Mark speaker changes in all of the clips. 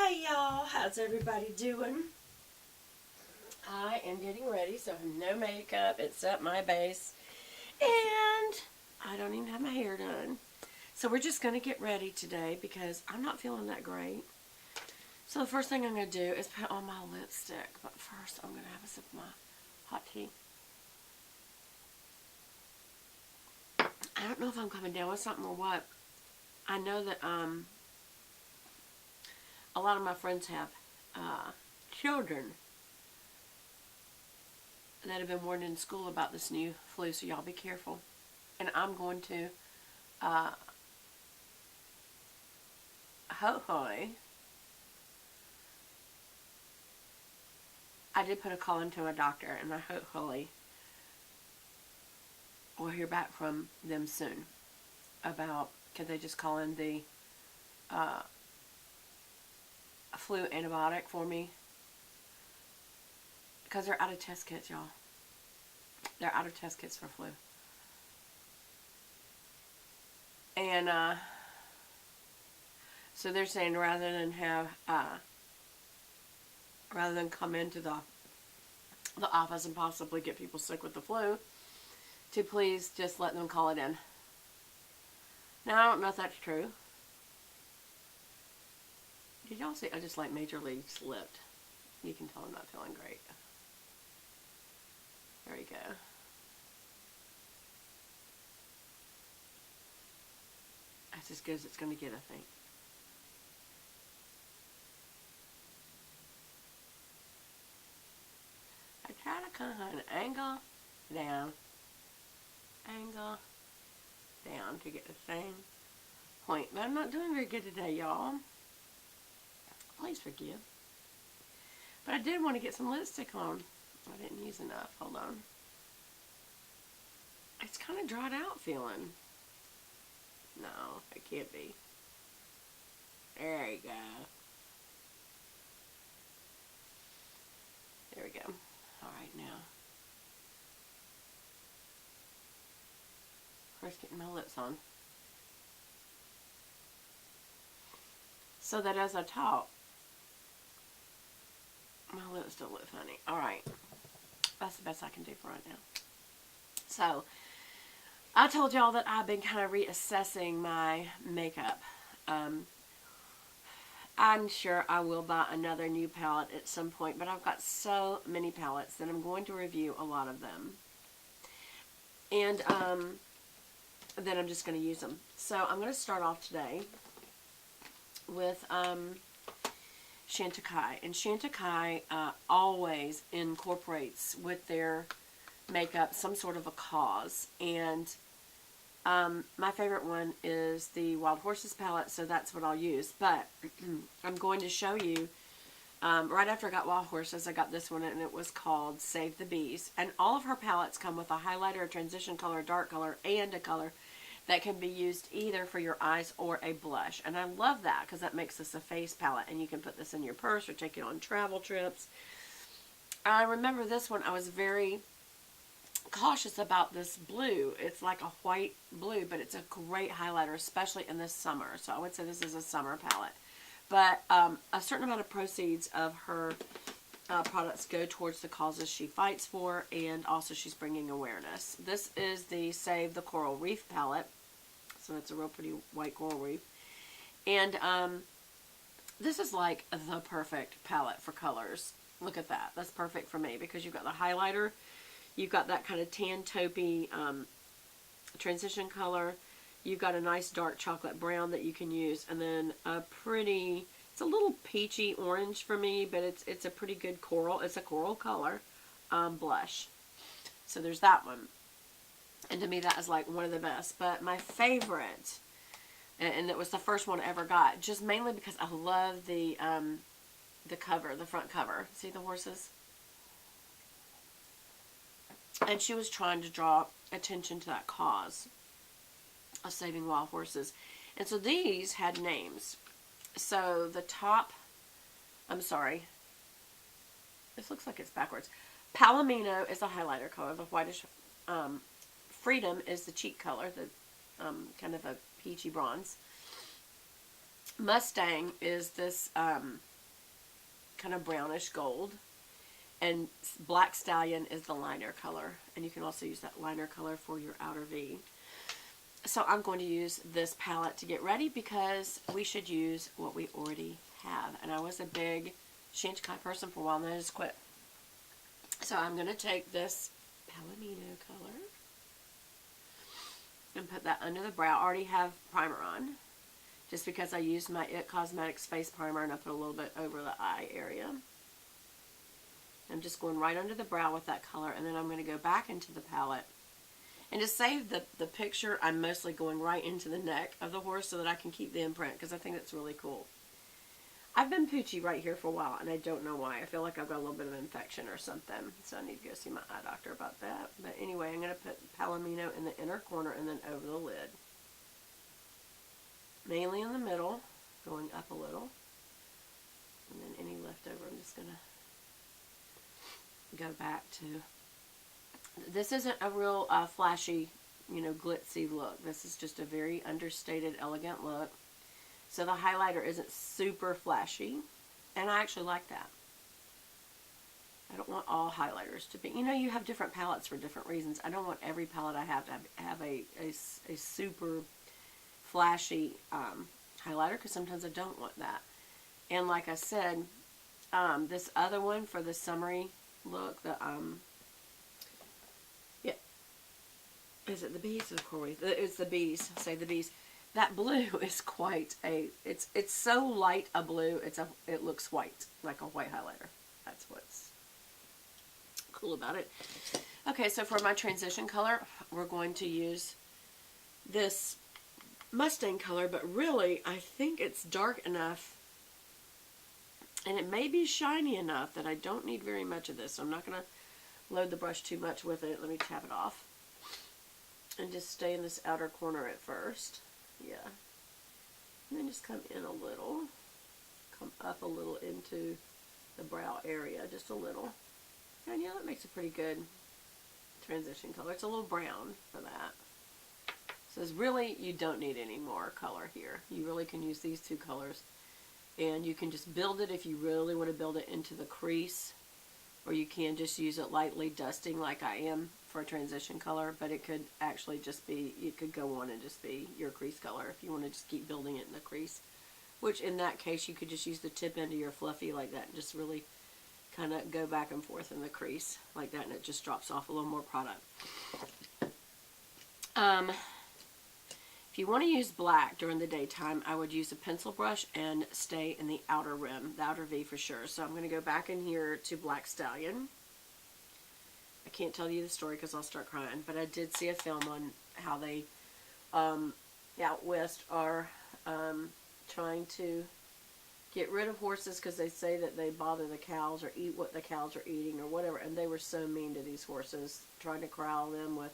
Speaker 1: Hey y'all, how's everybody doing? I am getting ready, so I have no makeup except my base, and I don't even have my hair done. So we're just going to get ready today because I'm not feeling that great. So the first thing I'm going to do is put on my lipstick, but first I'm going to have a sip of my hot tea. I don't know if I'm coming down with something or what. I know that a lot of my friends have children that have been warned in school about this new flu, so y'all be careful. And I'm going to hopefully, I did put a call into a doctor, and I hopefully will hear back from them soon about, could they just call in the flu antibiotic for me, because they're out of test kits, y'all. They're out of test kits for flu. And so they're saying rather than come into the office and possibly get people sick with the flu, to please just let them call it in. Now, I don't know if that's true. Did y'all see? I just like majorly slipped. You can tell I'm not feeling great. There you go. That's as good as it's going to get, I think. I try to kind of angle down to get the same point. But I'm not doing very good today, y'all. Please forgive. But I did want to get some lipstick on. I didn't use enough. Hold on. It's kind of dried out feeling. No, it can't be. There you go. There we go. Alright, now. First, getting my lips on. So that as I talk, my lips don't look funny. Alright. That's the best I can do for right now. So, I told y'all that I've been kind of reassessing my makeup. I'm sure I will buy another new palette at some point, but I've got so many palettes that I'm going to review a lot of them. And then I'm just going to use them. So I'm going to start off today with Sickie. And Sickie always incorporates with their makeup some sort of a cause. And my favorite one is the Wild Horses palette, so that's what I'll use. But I'm going to show you, right after I got Wild Horses, I got this one, and it was called Save the Bees. And all of her palettes come with a highlighter, a transition color, a dark color, and a color that can be used either for your eyes or a blush. And I love that because that makes this a face palette, and you can put this in your purse or take it on travel trips. I remember this one, I was very cautious about this blue. It's like a white blue, but it's a great highlighter, especially in this summer. So I would say this is a summer palette. But a certain amount of proceeds of her products go towards the causes she fights for, and also she's bringing awareness. This is the Save the Coral Reef palette. So it's a real pretty white coral reef. And this is like the perfect palette for colors. Look at that. That's perfect for me because you've got the highlighter. You've got that kind of tan taupey transition color. You've got a nice dark chocolate brown that you can use. And then a pretty, it's a little peachy orange for me, but it's a pretty good coral. It's a coral color blush. So there's that one. And to me that is like one of the best. But my favorite, and it was the first one I ever got, just mainly because I love the cover, the front cover. See the horses? And she was trying to draw attention to that cause of saving wild horses. And so these had names. So the top, I'm sorry, this looks like it's backwards. Palomino is the highlighter color, the whitish. Freedom is the cheek color, the kind of a peachy bronze. Mustang is this kind of brownish gold. And Black Stallion is the liner color. And you can also use that liner color for your outer V. So I'm going to use this palette to get ready because we should use what we already have. And I was a big Shinchikai person for a while and I just quit. So I'm going to take this Palomino color and put that under the brow. I already have primer on, just because I used my IT Cosmetics face primer and I put a little bit over the eye area. I'm just going right under the brow with that color, and then I'm going to go back into the palette. And to save the picture, I'm mostly going right into the neck of the horse so that I can keep the imprint, because I think that's really cool. I've been poochy right here for a while, and I don't know why. I feel like I've got a little bit of infection or something, so I need to go see my eye doctor about that. But anyway, I'm going to put Palomino in the inner corner and then over the lid. Mainly in the middle, going up a little. And then any leftover, I'm just going to go back to. This isn't a real flashy, glitzy look. This is just a very understated, elegant look. So the highlighter isn't super flashy, and I actually like that. I don't want all highlighters to be, you have different palettes for different reasons. I don't want every palette I have to have a super flashy highlighter, because sometimes I don't want that. And like I said, this other one for the summery look, is it the bees or the coral reef? It's the bees. Say the bees. That blue is quite it's so light a blue. It looks white, like a white highlighter. That's what's cool about it. Okay, so for my transition color, we're going to use this Mustang color, but really I think it's dark enough and it may be shiny enough that I don't need very much of this. So I'm not going to load the brush too much with it. Let me tap it off and just stay in this outer corner at first. Yeah. And then just come in a little. Come up a little into the brow area, just a little. And yeah, that makes a pretty good transition color. It's a little brown for that. So it's really, you don't need any more color here. You really can use these two colors. And you can just build it if you really want to build it into the crease. Or you can just use it lightly dusting like I am for a transition color. But it could actually just be, it could go on and just be your crease color if you want to just keep building it in the crease. Which in that case you could just use the tip end of your fluffy like that and just really kind of go back and forth in the crease like that, and it just drops off a little more product. If you want to use black during the daytime, I would use a pencil brush and stay in the outer rim, the outer V for sure. So I'm going to go back in here to Black Stallion. I can't tell you the story because I'll start crying, but I did see a film on how they out west are trying to get rid of horses because they say that they bother the cows or eat what the cows are eating or whatever, and they were so mean to these horses, trying to corral them with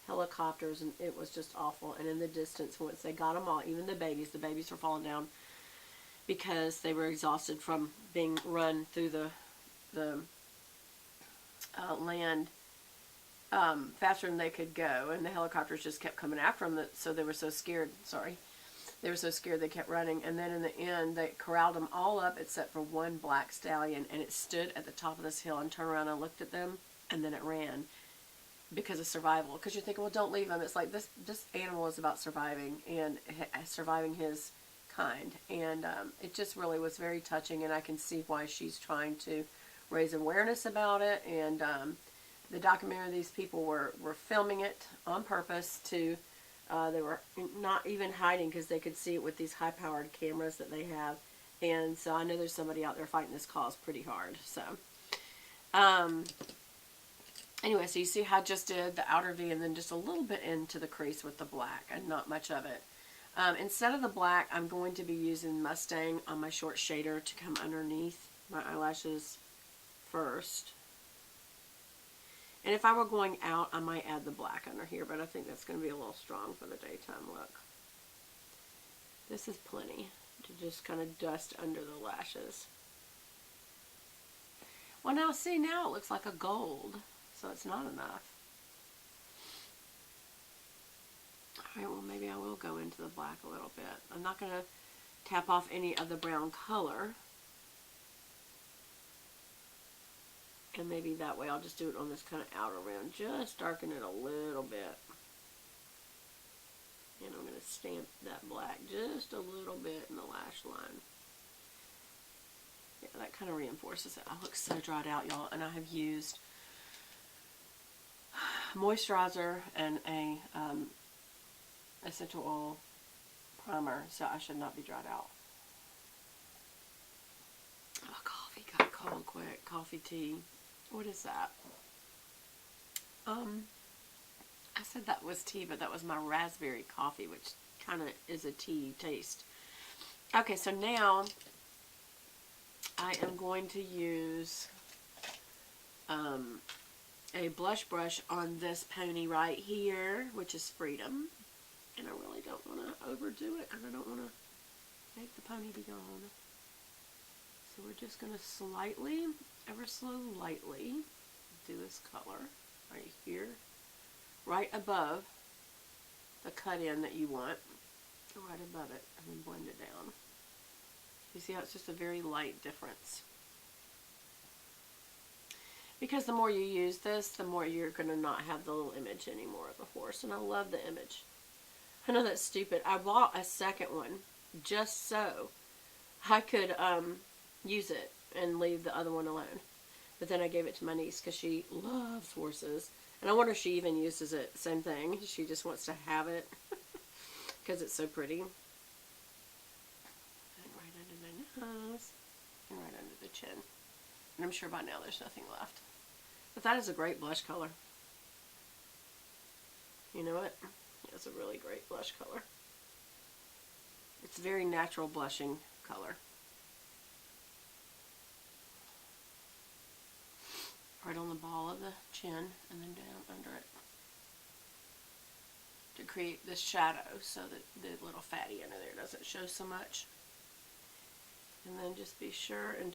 Speaker 1: helicopters, and it was just awful. And in the distance, once they got them all, even the babies were falling down because they were exhausted from being run through the land faster than they could go, and the helicopters just kept coming after them, so they were so scared. They were so scared they kept running, and then in the end they corralled them all up except for one Black Stallion, and it stood at the top of this hill and turned around and looked at them, and then it ran because of survival. Because you're thinking, well, don't leave him. It's like this animal is about surviving and surviving his kind, and it just really was very touching, and I can see why she's trying to raise awareness about it. And the documentary, these people were filming it on purpose to they were not even hiding because they could see it with these high-powered cameras that they have, and so I know there's somebody out there fighting this cause pretty hard. So anyway, so you see how I just did the outer V and then just a little bit into the crease with the black and not much of it. Instead of the black, I'm going to be using Mustang on my short shader to come underneath my eyelashes first. And if I were going out, I might add the black under here, but I think that's going to be a little strong for the daytime look. This is plenty to just kind of dust under the lashes. Well, now see, now it looks like a gold. So it's not enough. Alright, well maybe I will go into the black a little bit. I'm not going to tap off any of the brown color. And maybe that way I'll just do it on this kind of outer rim. Just darken it a little bit. And I'm going to stamp that black just a little bit in the lash line. Yeah, that kind of reinforces it. I look so dried out, y'all. And I have used moisturizer and a essential oil primer, so I should not be dried out. Oh, coffee got cold quick. Coffee tea. What is that? I said that was tea, but that was my raspberry coffee, which kind of is a tea taste. Okay, so now I am going to use a blush brush on this pony right here, which is Freedom. And I really don't want to overdo it because I don't want to make the pony be gone. So we're just going to slightly, ever so lightly, do this color right here, right above the cut in that you want, right above it, and then blend it down. You see how it's just a very light difference. Because the more you use this, the more you're going to not have the little image anymore of the horse. And I love the image. I know that's stupid. I bought a second one just so I could use it and leave the other one alone. But then I gave it to my niece because she loves horses. And I wonder if she even uses it. Same thing. She just wants to have it because it's so pretty. And right under the nose. And right under the chin. And I'm sure by now there's nothing left. But that is a great blush color. You know what? It's a really great blush color. It's a very natural blushing color. Right on the ball of the chin and then down under it. To create this shadow so that the little fatty under there doesn't show so much. And then just be sure and